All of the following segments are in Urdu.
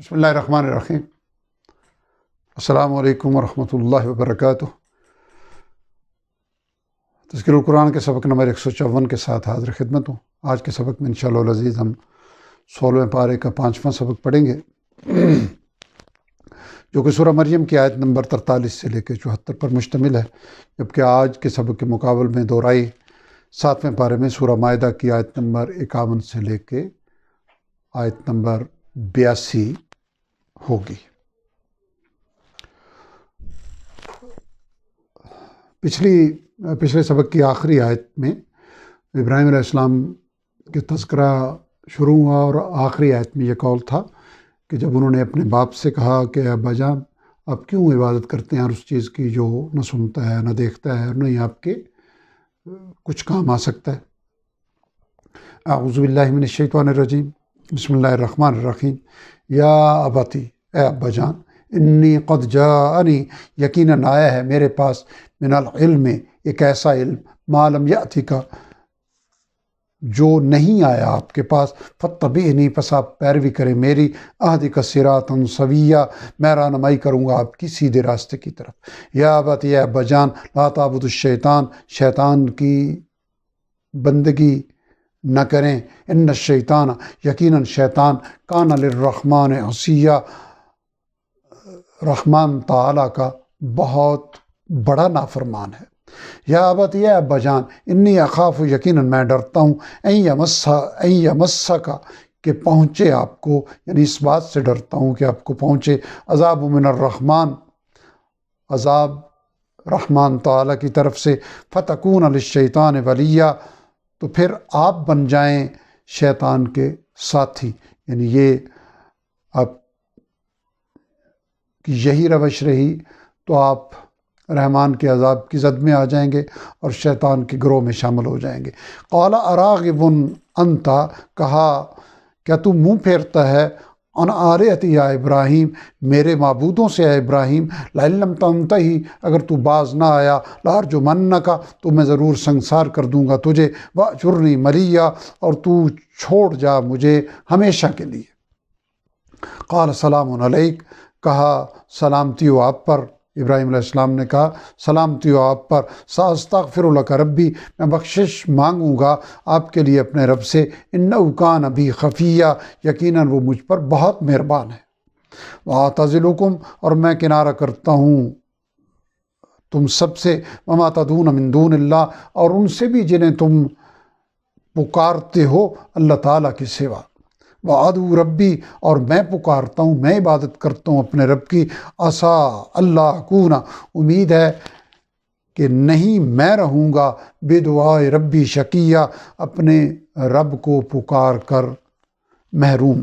بسم اللہ الرحمن الرحیم۔ السلام علیکم ورحمۃ اللہ وبرکاتہ۔ تذکرہ القرآن کے سبق نمبر 154 کے ساتھ حاضر خدمت ہوں۔ آج کے سبق میں انشاءاللہ العزیز ہم 16ویں پارے کا 5واں سبق پڑھیں گے، جو کہ سورہ مریم کی آیت نمبر 43 سے لے کے 74 پر مشتمل ہے، جبکہ آج کے سبق کے مقابل میں دہرائی 7ویں پارے میں سورہ مائدہ کی آیت نمبر 51 سے لے کے آیت نمبر 82 ہوگی۔ پچھلے سبق کی آخری آیت میں ابراہیم علیہ السلام کے تذکرہ شروع ہوا، اور آخری آیت میں یہ قول تھا کہ جب انہوں نے اپنے باپ سے کہا کہ ابا جان آپ کیوں عبادت کرتے ہیں اور اس چیز کی جو نہ سنتا ہے نہ دیکھتا ہے اور نہ ہی آپ کے کچھ کام آ سکتا ہے۔ اعوذ باللہ من الشیطان الرجیم، بسم اللہ الرحمن الرحیم۔ یا اباتی، اے ابا جان، انی قد جاءنی، یقیناً آیا ہے میرے پاس، من العلم، ایک ایسا علم، ما لم یأتک، جو نہیں آیا آپ کے پاس، فاتبعنی، پس آپ پیروی کریں میری، اہدک صراطا سویا، میں رہنمائی کروں گا آپ کی سیدھے راستے کی طرف۔ یا اباتی، اے ابا جان، لا تعبدوا الشیطان، شیطان کی بندگی نہ کریں، ان الشیطان، یقیناً شیطان، کان للرحمن عصیا، رحمان تعالیٰ کا بہت بڑا نافرمان ہے۔ یا اباتی، اے ابا جان، انی اخاف، یقیناً میں ڈرتا ہوں، این یمسک، کہ پہنچے آپ کو، یعنی اس بات سے ڈرتا ہوں کہ آپ کو پہنچے، عذاب من الرحمن، عذاب رحمان تعالیٰ کی طرف سے، فتکون للشیطان ولیا، تو پھر آپ بن جائیں شیطان کے ساتھی، یعنی یہ آپ کی یہی روش رہی تو آپ رحمان کے عذاب کی زد میں آ جائیں گے اور شیطان کے گروہ میں شامل ہو جائیں گے۔ قال اراغب انت، کہا کیا تو منہ پھیرتا ہے، ان آلہتی یا ابراہیم، میرے معبودوں سے اے ابراہیم، لئن لم تنتہی، اگر تو باز نہ آیا، لارجمنک، تو میں ضرور سنگسار کر دوں گا تجھے، واہجرنی ملیا، اور تو چھوڑ جا مجھے ہمیشہ کے لیے۔ قال سلام علیک، کہا سلامتی ہو آپ پر، ابراہیم علیہ السلام نے کہا سلامتی ہو آپ پر، ساستغفر لک ربی، میں بخشش مانگوں گا آپ کے لیے اپنے رب سے، انہ کان بی خفیہ، یقیناً وہ مجھ پر بہت مہربان ہے۔ واعتزلکم، اور میں کنارہ کرتا ہوں تم سب سے، وما تدعون من دون اللہ، اور ان سے بھی جنہیں تم پکارتے ہو اللہ تعالیٰ کے سوا، وادعو ربی، اور میں پکارتا ہوں، میں عبادت کرتا ہوں اپنے رب کی، عسیٰ اللہ اکون، امید ہے کہ نہیں میں رہوں گا، بدعائے ربی شقیہ، اپنے رب کو پکار کر محروم،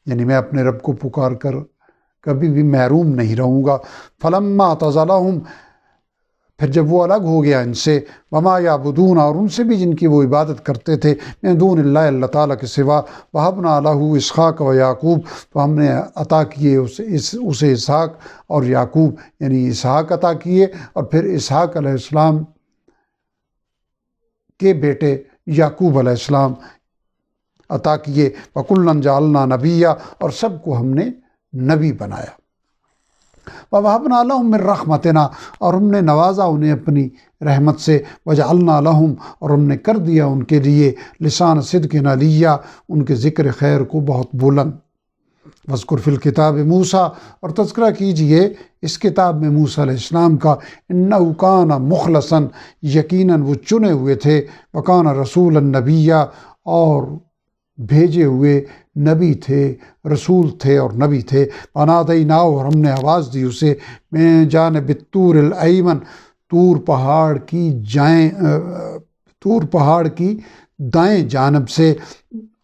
یعنی میں اپنے رب کو پکار کر کبھی بھی محروم نہیں رہوں گا۔ فلما اعتزلہم، پھر جب وہ الگ ہو گیا ان سے، وما یعبدون، اور ان سے بھی جن کی وہ عبادت کرتے تھے، من دون اللہ، اللہ تعالیٰ کے سوا، وہبنا لہ اسحاق و یعقوب، تو ہم نے عطا کیے اسے اسحاق اور یعقوب، یعنی اسحاق عطا کیے اور پھر اسحاق علیہ السلام کے بیٹے یعقوب علیہ السلام عطا کیے، وکلا جعلنا نبیا، اور سب کو ہم نے نبی بنایا۔ وَوَهَبْنَا لَهُم مِّن رَحْمَتِنَا، اور ہم نے نوازا انہیں اپنی رحمت سے، وَجَعَلْنَا لَهُمْ، اور ہم نے کر دیا ان کے لیے، لسان صدق علیہ، ان کے ذکر خیر کو بہت بلند۔ وَاذْكُرْ فِي الْكِتَابِ موسیٰ، اور تذکرہ کیجئے اس کتاب میں موسیٰ علیہ السلام کا، إِنَّهُ كَانَ مُخْلَصًا، یقیناً وہ چنے ہوئے تھے، وَكَانَ رَسُولًا نَبِيًّا، اور بھیجے ہوئے نبی تھے، رسول تھے اور نبی تھے۔ وَنَادَيْنَاهُ، اور ہم نے آواز دی اسے، مِن جانب الطور الایمن، طور پہاڑ کی دائیں جانب سے،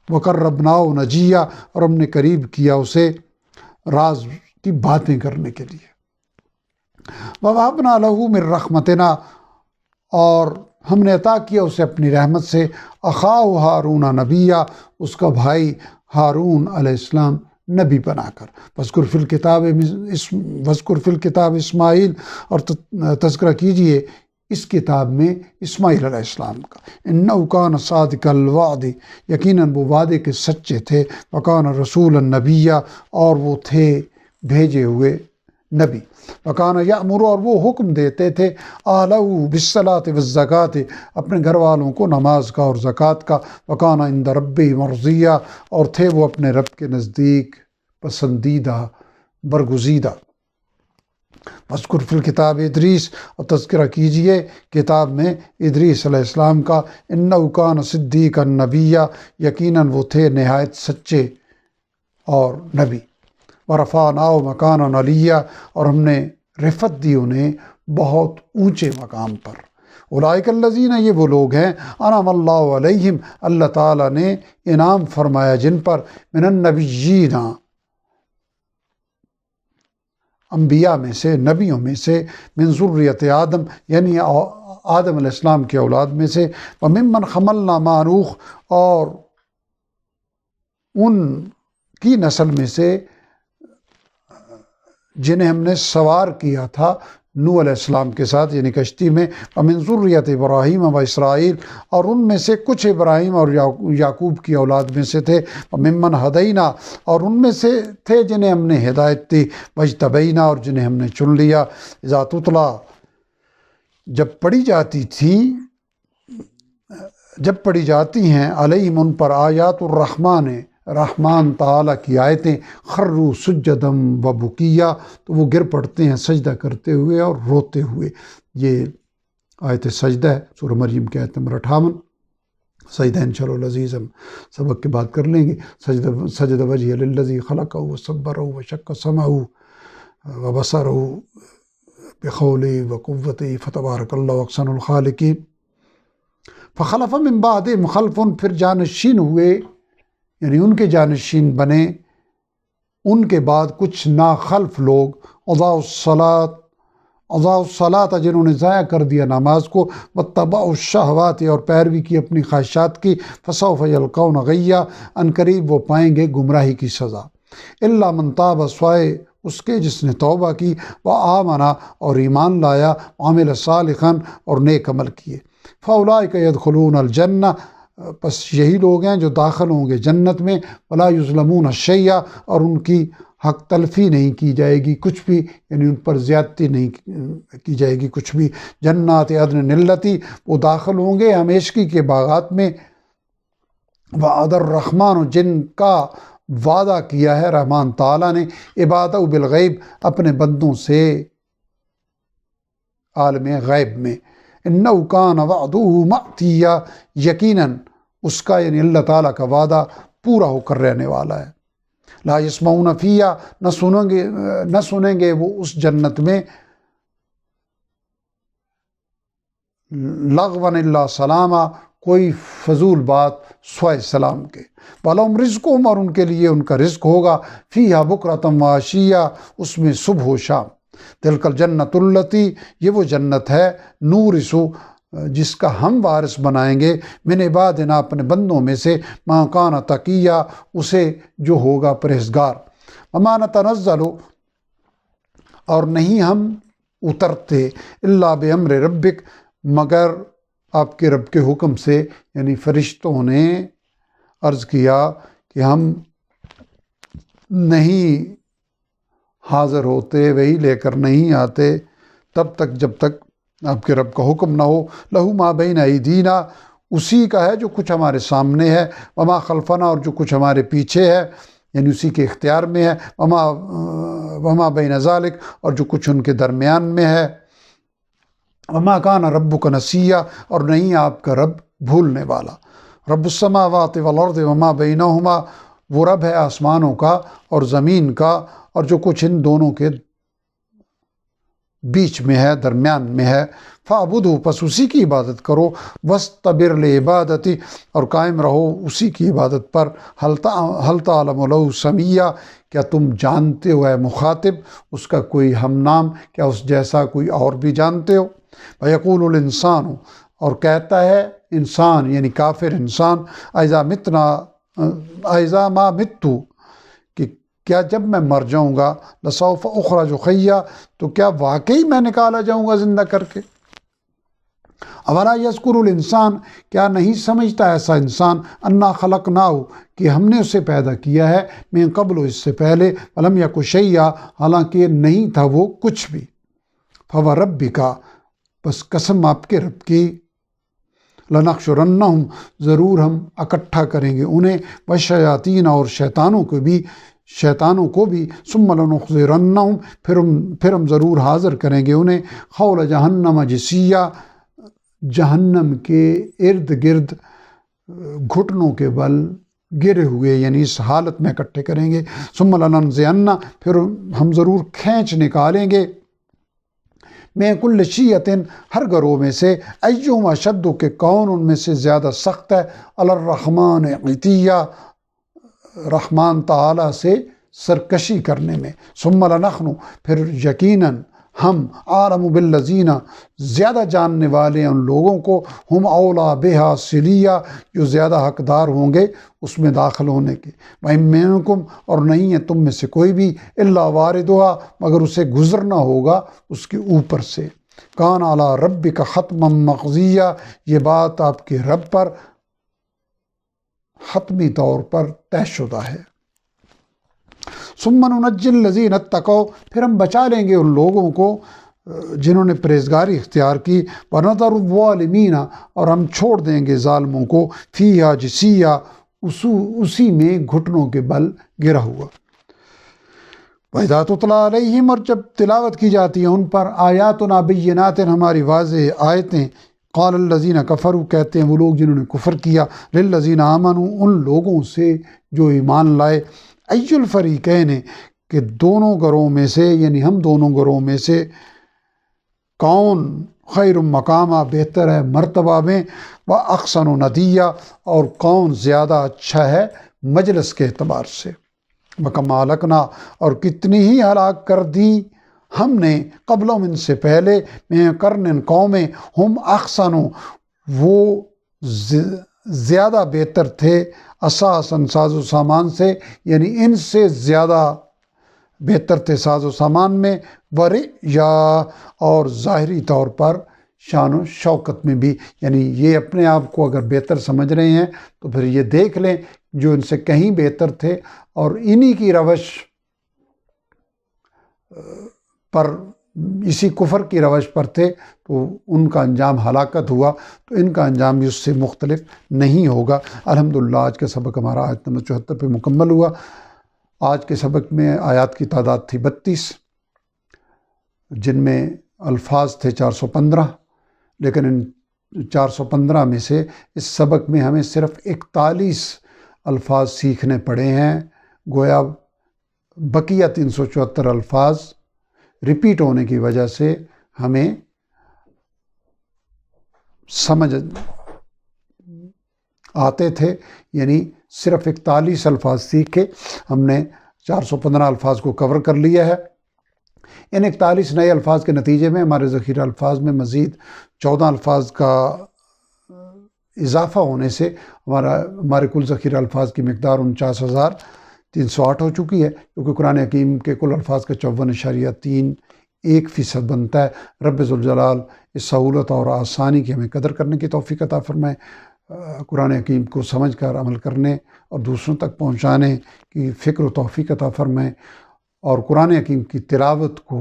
وَقَرَّبْنَاهُ نَجِيًّا، اور ہم نے قریب کیا اسے راز کی باتیں کرنے کے لیے۔ وَوَهَبْنَا لَهُ مِن رَحْمَتِنَا، اور ہم نے عطا کیا اسے اپنی رحمت سے، اخاہ ہارون نبیہ، اس کا بھائی ہارون علیہ السلام نبی بنا کر۔ وَاذْكُرْ فِي الْكِتَابِ اسماعیل، اور تذکرہ کیجئے اس کتاب میں اسماعیل علیہ السلام کا، انہ کان صادق الوعد، یقیناً وہ وعدے کے سچے تھے، وکان رسول النبیہ، اور وہ تھے بھیجے ہوئے نبی، وکان یأمر، اور وہ حکم دیتے تھے، اہلہ بالصلاۃ والزکوٰۃ، اپنے گھر والوں کو نماز کا اور زکوٰۃ کا، وکان عند ربہ مرضیہ، اور تھے وہ اپنے رب کے نزدیک پسندیدہ برگزیدہ۔ مذکور فی الکتاب ادریس، اور تذکرہ کیجئے کتاب میں ادریس علیہ السلام کا، انہ کان صدیقا نبیہ، یقیناً وہ تھے نہایت سچے اور نبی، ورفعناہ مکانا علیہ، اور ہم نے رفعت دی انہیں بہت اونچے مقام پر۔ اولئک الذین، یہ وہ لوگ ہیں، انعم اللہ علیہم، اللہ تعالیٰ نے انعام فرمایا جن پر، من النبیین، انبیاء میں سے، نبیوں میں سے، من ذریت آدم، یعنی آدم علیہ السلام کی اولاد میں سے، وممن حملنا مع نوح، اور ان کی نسل میں سے جنہیں ہم نے سوار کیا تھا نوح علیہ السلام کے ساتھ، یعنی کشتی میں، ومن ذریت ابراہیم و اسرائیل، اور ان میں سے کچھ ابراہیم اور یعقوب کی اولاد میں سے تھے، وممن ہدینا، اور ان میں سے تھے جنہیں ہم نے ہدایت دی، واجتبینا، اور جنہیں ہم نے چن لیا، اذا تتلی، جب پڑھی جاتی ہیں، علیہم، ان پر، آیات الرحمن، رحمان تعالیٰ کی آیتیں، خروا سجدا و بکیہ، تو وہ گر پڑتے ہیں سجدہ کرتے ہوئے اور روتے ہوئے۔ یہ آیت سجدہ ہے، سورہ مریم کی آیت نمبر 58۔ سجدہ انشاءاللہ العزیز ہم سبق کے بعد کر لیں گے۔ سجد وجہ للذی خلقہ وصبرہ وشق سمعہ وبصرہ بقولہ وقوتہ فتبارک اللہ احسن الخالقین۔ فخلف من بعدہم خلف، پھر جانشین ہوئے، یعنی ان کے جانشین بنے ان کے بعد کچھ ناخلف لوگ، اضاعوا الصلاۃ، جنہوں نے ضائع کر دیا نماز کو، واتبعوا الشہوات، اور پیروی کی اپنی خواہشات کی، فسوف یلقون غیا، ان قریب وہ پائیں گے گمراہی کی سزا، الا من تاب، سوائے اس کے جس نے توبہ کی، وآمن، اور ایمان لایا، وعمل صالحا، اور نیک عمل کیے، فاولئک یدخلون الجنہ، پس یہی لوگ ہیں جو داخل ہوں گے جنت میں، ولا یظلمون شیئا، اور ان کی حق تلفی نہیں کی جائے گی کچھ بھی، یعنی ان پر زیادتی نہیں کی جائے گی کچھ بھی، جنات عدن التی، وہ داخل ہوں گے ہمیشگی کے باغات میں، وعد الرحمن، جن کا وعدہ کیا ہے رحمان تعالیٰ نے، عبادہ بالغیب، اپنے بندوں سے عالم غیب میں، انہ کان وعدہ مأتیہ، یقیناً اس کا، یعنی اللہ تعالیٰ کا وعدہ پورا ہو کر رہنے والا ہے، لا یسمعون فیہا، نہ سنیں گے وہ اس جنت میں، لغوا الا سلاما، کوئی فضول بات سوائے سلام کے، ولہم رزقہم، اور ان کے لیے ان کا رزق ہوگا، فیہا بکرۃ وعشیہ، اس میں صبح و شام، تلک الجنۃ التی، یہ وہ جنت ہے، نورث، جس کا ہم وارث بنائیں گے، من عبادنا، اپنے بندوں میں سے، ما کان تقیہ، اسے جو ہوگا پرہیزگار، وما نتنزل، اور نہیں ہم اترتے، الا بامر ربک، مگر آپ کے رب کے حکم سے، یعنی فرشتوں نے عرض کیا کہ ہم نہیں حاضر ہوتے، وہی لے کر نہیں آتے تب تک جب تک آپ کے رب کا حکم نہ ہو، لہو ما بین ایدینا، اسی کا ہے جو کچھ ہمارے سامنے ہے، وما خلفنا، اور جو کچھ ہمارے پیچھے ہے، یعنی اسی کے اختیار میں ہے، وما بین ذالک، اور جو کچھ ان کے درمیان میں ہے، وما کان ربک نسیہ، اور نہیں آپ کا رب بھولنے والا، رب السماوات والارض وما بینہما، وہ رب ہے آسمانوں کا اور زمین کا، اور جو کچھ ان دونوں کے بیچ میں ہے، درمیان میں ہے، فاعبدہ، پس اسی کی عبادت کرو، واستبر لعبادتی، اور قائم رہو اسی کی عبادت پر، حل تعلم لہ سمیہ، کیا تم جانتے ہو اے مخاطب اس کا کوئی ہم نام، کیا اس جیسا کوئی اور بھی جانتے ہو، ویقول الانسان، اور کہتا ہے انسان یعنی کافر انسان، اذا ما متو، کہ کیا جب میں مر جاؤں گا، لسوف اخرج حیا، تو کیا واقعی میں نکالا جاؤں گا زندہ کر کے، اولا یذکر الانسان، کیا نہیں سمجھتا ایسا انسان، انا خلقناہ، کہ ہم نے اسے پیدا کیا ہے، من قبل، اس سے پہلے، ولم یک شیئا، حالانکہ نہیں تھا وہ کچھ بھی، فوربک، بس قسم آپ کے رب کی، لنحشرنہم، ضرور ہم اکٹھا کریں گے انہیں، والشیاطین، اور شیطانوں کو بھی، ثم لنحضرنہم، پھر ہم ضرور حاضر کریں گے انہیں، حول جہنم جثیا، جہنم کے ارد گرد گھٹنوں کے بل گرے ہوئے، یعنی اس حالت میں اکٹھے کریں گے، ثم لننزعن، پھر ہم ضرور کھینچ نکالیں گے، میں کل شیعۃ، ہر گروہ میں سے، ایہم اشد، کہ کون ان میں سے زیادہ سخت ہے، علی الرحمن عتیہ، رحمان تعالی سے سرکشی کرنے میں، ثم لنحن، پھر یقیناً ہم، عالم بالذین، زیادہ جاننے والے ہیں ان لوگوں کو، ہم اولا بہا صلیہ، جو زیادہ حقدار ہوں گے اس میں داخل ہونے کے، وَإِن مِّنکم، اور نہیں ہے تم میں سے کوئی بھی، الا واردھا، مگر اسے گزرنا ہوگا اس کے اوپر سے، کان علی ربک حتما مقضیہ، یہ بات آپ کے رب پر حتمی طور پر طے شدہ ہے، ثم ننجی الذین اتقوا، پھر ہم بچا لیں گے ان لوگوں کو جنہوں نے پرہیزگاری اختیار کی، ونذر الظالمین، اور ہم چھوڑ دیں گے ظالموں کو، فیہا جثیا، اسی میں گھٹنوں کے بل گرا ہوا، وَإِذَا تُتْلَىٰ عَلَيْهِمْ، اور جب تلاوت کی جاتی ہے ان پر، آیاتنا بینات، ہماری واضح آیتیں، قال الذین کفروا، کہتے ہیں وہ لوگ جنہوں نے کفر کیا، للذین آمنوا، ان لوگوں سے جو ایمان لائے، ای الفریقین، کہ دونوں گروہ میں سے، یعنی ہم دونوں گروہ میں سے، کون خیر مقامہ، بہتر ہے مرتبہ میں، و احسن ندیہ، اور کون زیادہ اچھا ہے مجلس کے اعتبار سے، وَكَمْ أَهْلَكْنَا، اور کتنی ہی ہلاک کر دی ہم نے، قبلہم، ان سے پہلے، میں قرن، قومیں، ہم احسن، وہ زیادہ بہتر تھے، اساساً، ساز و سامان سے، یعنی ان سے زیادہ بہتر تھے ساز و سامان میں، ورعیا، اور ظاہری طور پر شان و شوکت میں بھی، یعنی یہ اپنے آپ کو اگر بہتر سمجھ رہے ہیں تو پھر یہ دیکھ لیں جو ان سے کہیں بہتر تھے اور انہی کی روش پر، اسی کفر کی روش پر تھے، تو ان کا انجام ہلاکت ہوا، تو ان کا انجام بھی اس سے مختلف نہیں ہوگا۔ الحمدللہ آج کا سبق ہمارا آیت نمبر 74 پہ مکمل ہوا۔ آج کے سبق میں آیات کی تعداد تھی 32، جن میں الفاظ تھے 415، لیکن ان 415 میں سے اس سبق میں ہمیں صرف 41 الفاظ سیکھنے پڑے ہیں، گویا بقیہ 374 الفاظ ریپیٹ ہونے کی وجہ سے ہمیں سمجھ آتے تھے، یعنی صرف 41 الفاظ سیکھ کے ہم نے 415 الفاظ کو کور کر لیا ہے۔ ان 41 نئے الفاظ کے نتیجے میں ہمارے ذخیرہ الفاظ میں مزید 14 الفاظ کا اضافہ ہونے سے ہمارے کل ذخیرہ الفاظ کی مقدار 49,308 ہو چکی ہے، کیونکہ قرآن حکیم کے کل الفاظ کا 54.31% بنتا ہے۔ رب ذوالجلال اس سہولت اور آسانی کی ہمیں قدر کرنے کی توفیق عطا فرمائے، قرآن حکیم کو سمجھ کر عمل کرنے اور دوسروں تک پہنچانے کی فکر و توفیق عطا فرمائے، اور قرآن حکیم کی تلاوت کو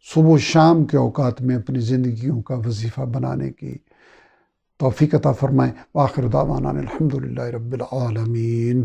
صبح و شام کے اوقات میں اپنی زندگیوں کا وظیفہ بنانے کی توفیق عطا فرمائے۔ وآخر دعوانا الحمدللہ رب العالمین۔